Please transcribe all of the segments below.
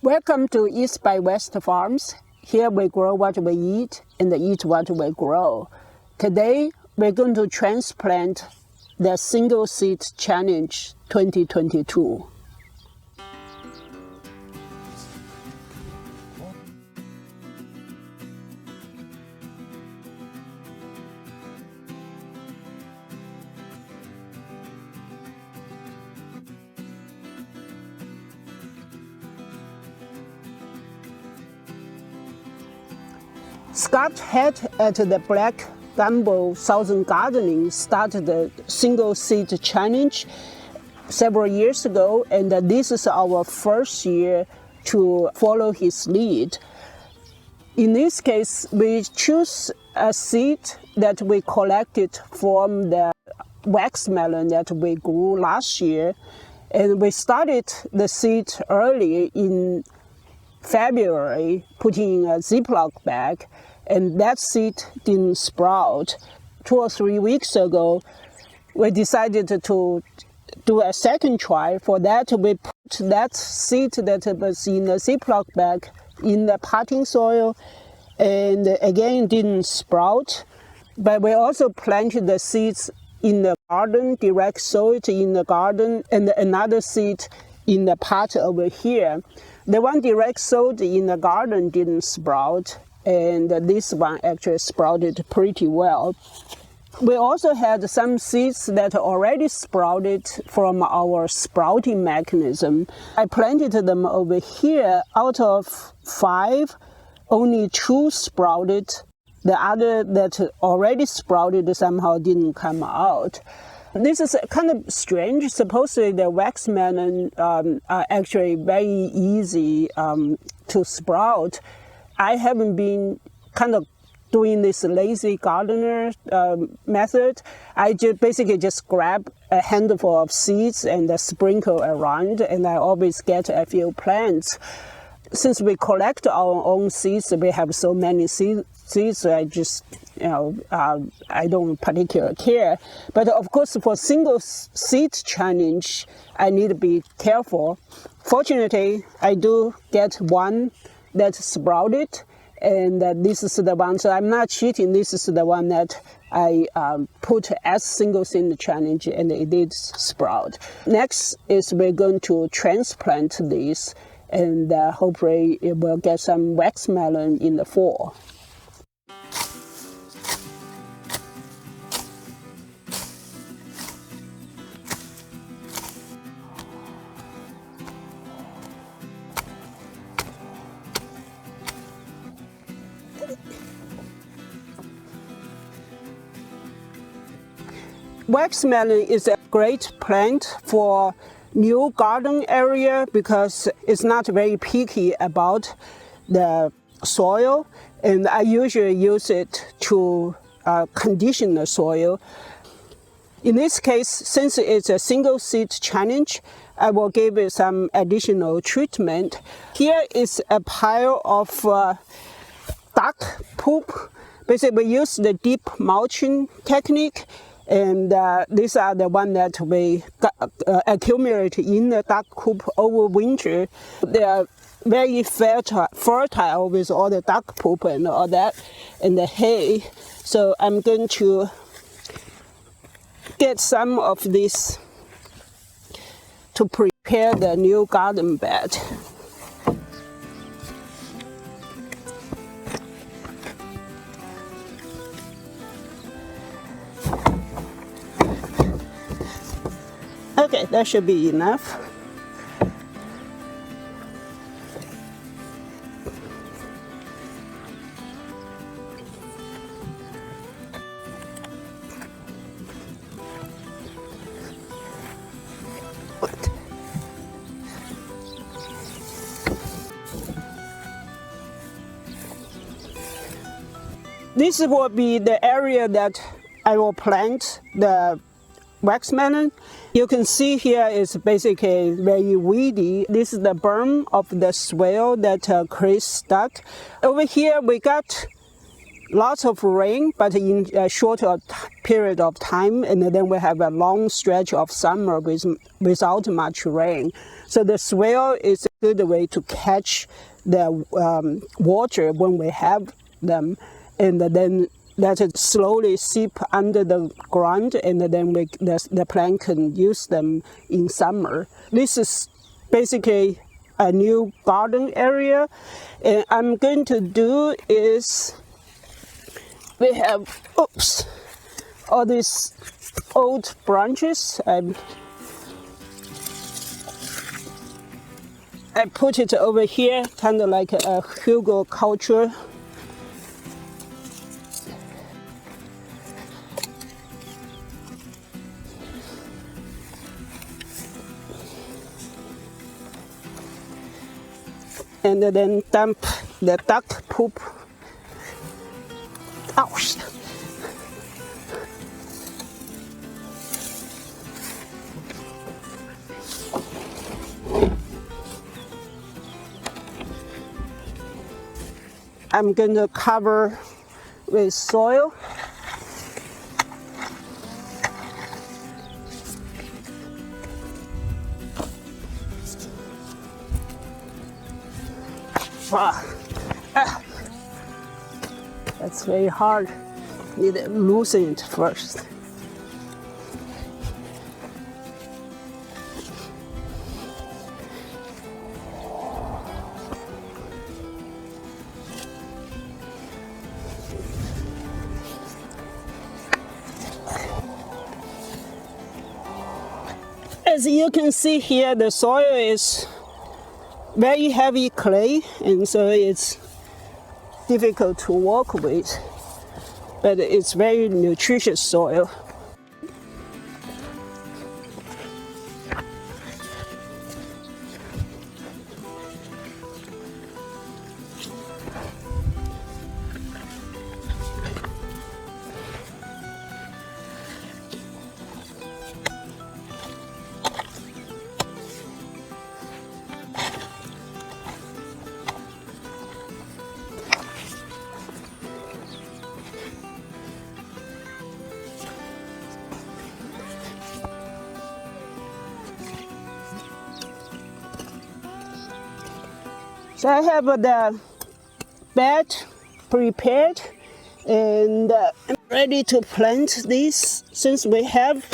Welcome to East by West Farms. Here we grow what we eat and eat what we grow. Today we're going to transplant the Single Seed Challenge 2022. Scott Head at the Black Gumbo Southern Gardening started the Single Seed Challenge several years ago, and this is our first year to follow his lead. In this case, we choose a seed that we collected from the wax melon that we grew last year, and we started the seed early in February, putting in a Ziploc bag, and that seed didn't sprout. 2 or 3 weeks ago, we decided to do a second try. For that, we put that seed that was in a Ziploc bag in the potting soil, and again didn't sprout. But we also planted the seeds in the garden, direct sowed in the garden, and another seed in the pot over here. The one direct sowed in the garden didn't sprout, and this one actually sprouted pretty well. We also had some seeds that already sprouted from our sprouting mechanism. I planted them over here. Out of 5, only 2 sprouted. The other that already sprouted somehow didn't come out. This is kind of strange. Supposedly the wax melon are actually very easy to sprout. I haven't been kind of doing this lazy gardener method. I basically just grab a handful of seeds and sprinkle around, and I always get a few plants. Since we collect our own seeds, we have so many seeds, I just, I don't particularly care. But of course, for Single Seed Challenge, I need to be careful. Fortunately, I do get one that sprouted, and this is the one, so I'm not cheating. This is the one that I put as Single Seed Challenge, and it did sprout. Next is we're going to transplant this, and hopefully it will get some wax melon in the fall. Wax melon is a great plant for new garden area because it's not very picky about the soil, and I usually use it to condition the soil. In this case, since it's a Single Seed Challenge, I will give it some additional treatment. Here is a pile of duck poop. Basically, we use the deep mulching technique, and these are the ones that we accumulate in the duck coop over winter. They are very fertile with all the duck poop and all that, and the hay. So I'm going to get some of this to prepare the new garden bed. Okay, that should be enough. This will be the area that I will plant the wax melon. You can see here is basically very weedy. This is the berm of the swale that Chris stuck. Over here we got lots of rain, but in a shorter period of time, and then we have a long stretch of summer without much rain. So the swale is a good way to catch the water when we have them, and then let it slowly seep under the ground, and then the plant can use them in summer. This is basically a new garden area, and I'm going to do is we have all these old branches. I put it over here, kind of like a Hugo culture. And then dump the duck poop. Ouch! I'm going to cover with soil. That's very hard. Need to loosen it first. As you can see here, the soil is very heavy clay, and so it's difficult to work with, but it's very nutritious soil. So I have the bed prepared, and I'm ready to plant these. Since we have,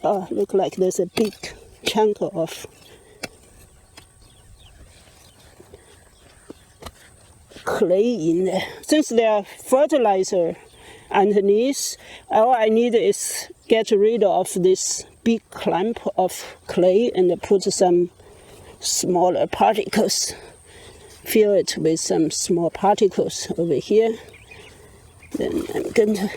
look like there's a big chunk of clay in there. Since there are fertilizer underneath, all I need is get rid of this big clump of clay and put some smaller particles. Fill it with some small particles over here. Then I'm going to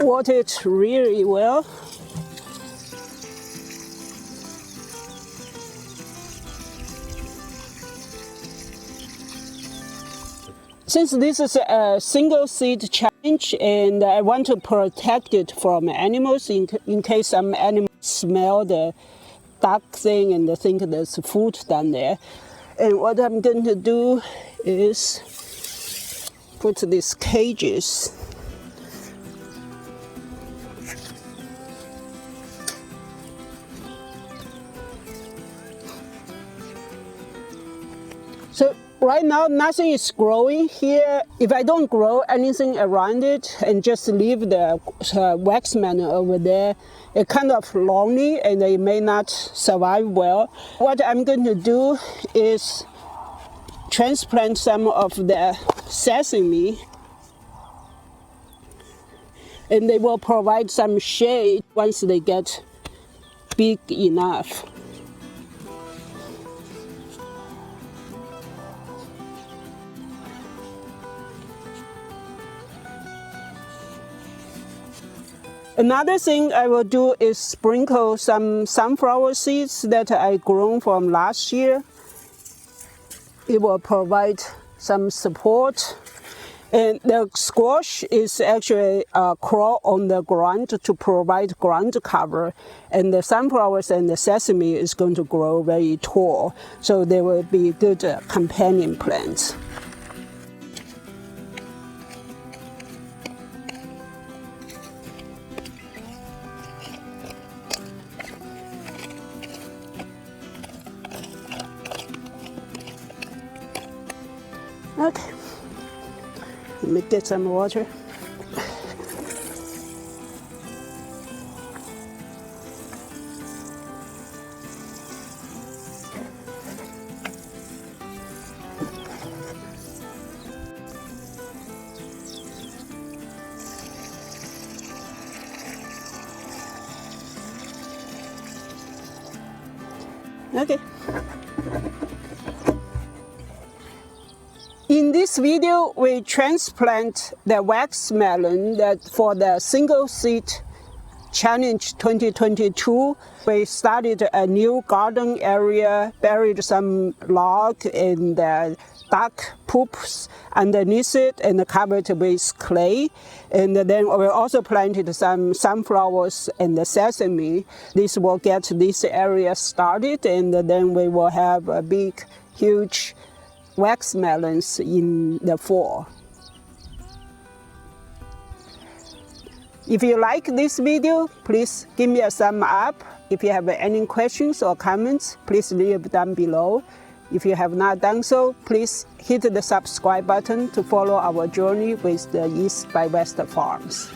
water it really well. Since this is a single seed challenge, and I want to protect it from animals in case some animals smell the dark thing and they think there's food down there. And what I'm going to do is put these cages . So right now nothing is growing here. If I don't grow anything around it and just leave the wax melon over there, it's kind of lonely and it may not survive well. What I'm going to do is transplant some of the sesame, and they will provide some shade once they get big enough. Another thing I will do is sprinkle some sunflower seeds that I grown from last year. It will provide some support. And the squash is actually crawl on the ground to provide ground cover. And the sunflowers and the sesame is going to grow very tall. So they will be good companion plants. Okay, let me get some water. Okay. In this video, we transplant the wax melon that for the single seed challenge 2022. We started a new garden area, buried some log and duck poops underneath it and covered with clay. And then we also planted some sunflowers and the sesame. This will get this area started, and then we will have a big, huge wax melons in the fall. If you like this video, please give me a thumb up. If you have any questions or comments, please leave down below. If you have not done so, please hit the subscribe button to follow our journey with the East by West Farms.